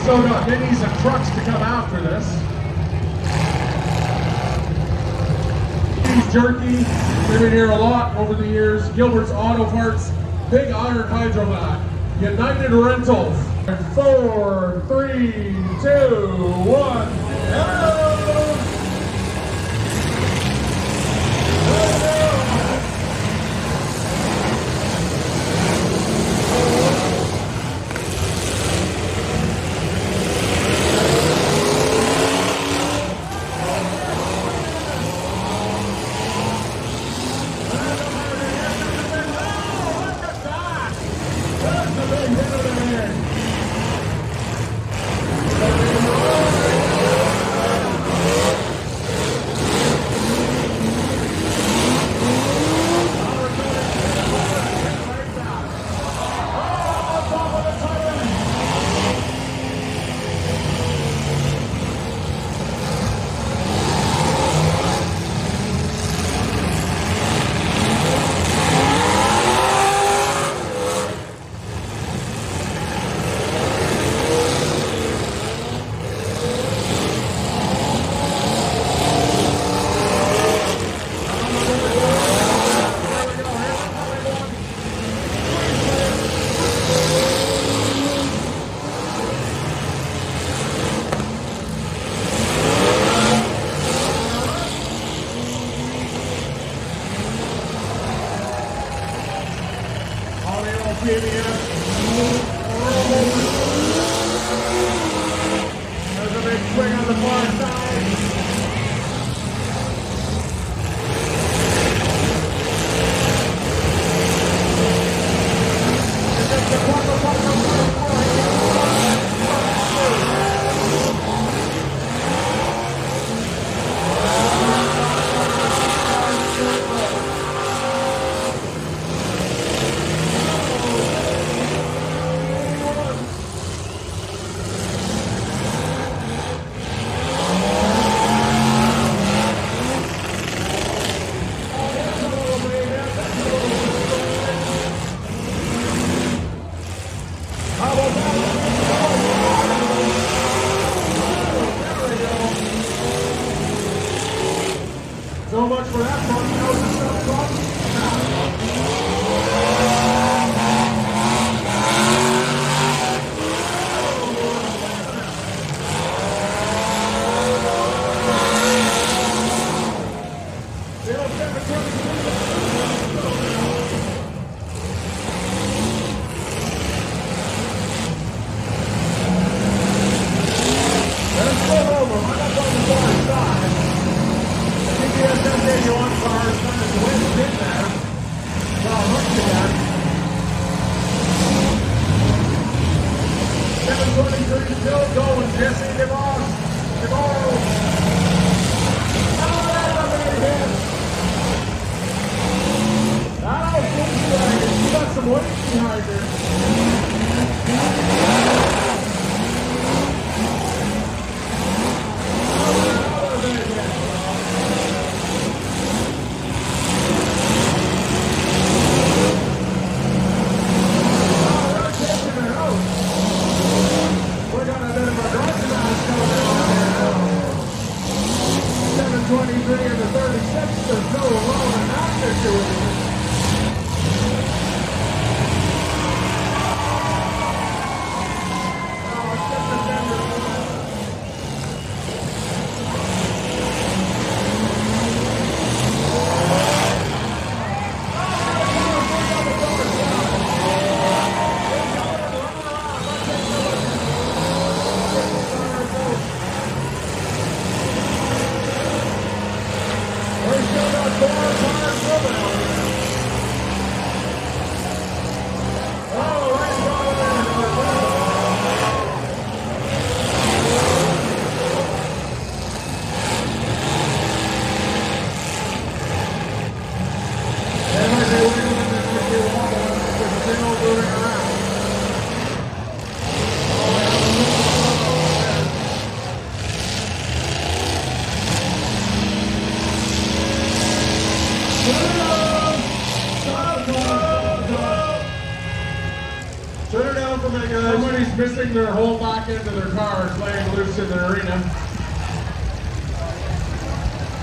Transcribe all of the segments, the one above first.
still got minis and trucks to come after this. Beef jerky, they've been here a lot over the years. Gilbert's Auto Parts, Big Iron Hydrovac, United Rentals. 4, 3, 2, 1, hello! That's the big hit of the day. pushing their whole back end of their cars, laying loose in the arena.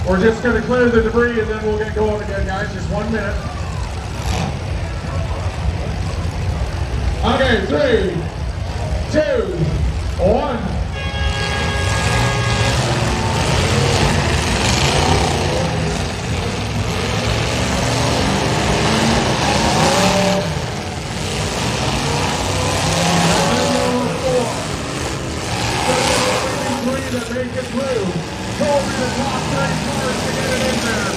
We're just going to clear the debris and then we'll get going again, guys. Just 1 minute. Okay, 3, 2, 1. That make it through. Go over the top 3 cars to get it in there.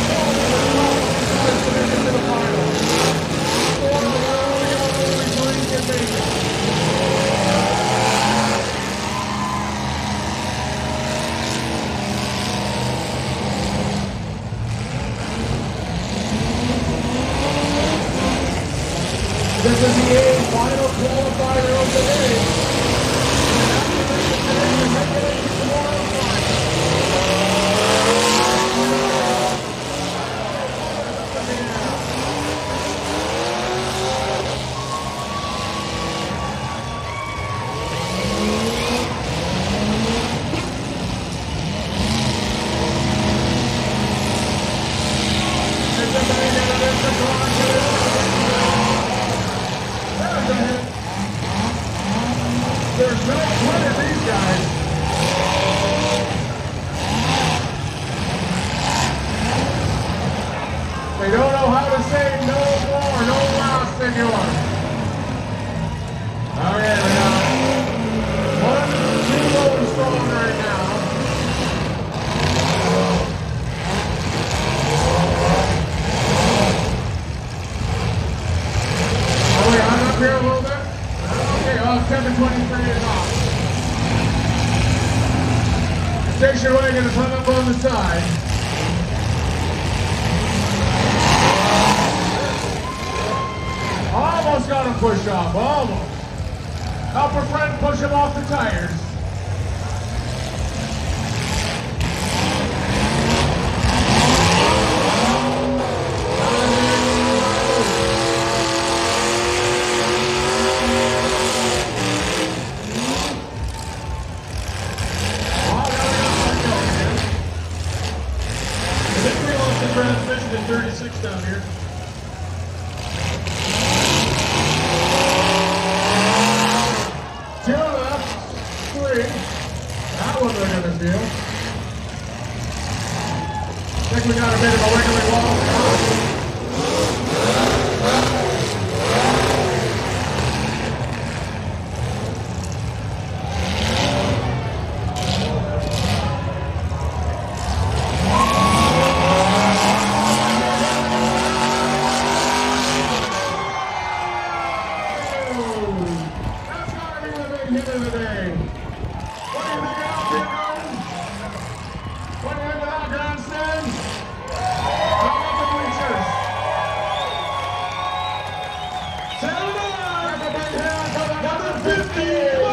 Go over the top 3 cars to make it to the final. Only 3 can make it. This is the 8th final qualifier of the day. There's no one of these guys. They don't know how to say no more, no less, senor. Okay, we got 1, 2 loads strong right now. Oh wait, I'm up here a little bit. Okay, 723 is off. Station wagon is hung up on the side. Almost got him pushed off, almost. Help a friend push him off the tires. Transmission in 36 down here. Two left, 3. That one we're gonna feel. I think we got a bit of a wiggly wall. Hit of the day. What do you think of that, Garden? What do you think of that, grandstand? How about the bleachers? Salmon Arm! Number 50!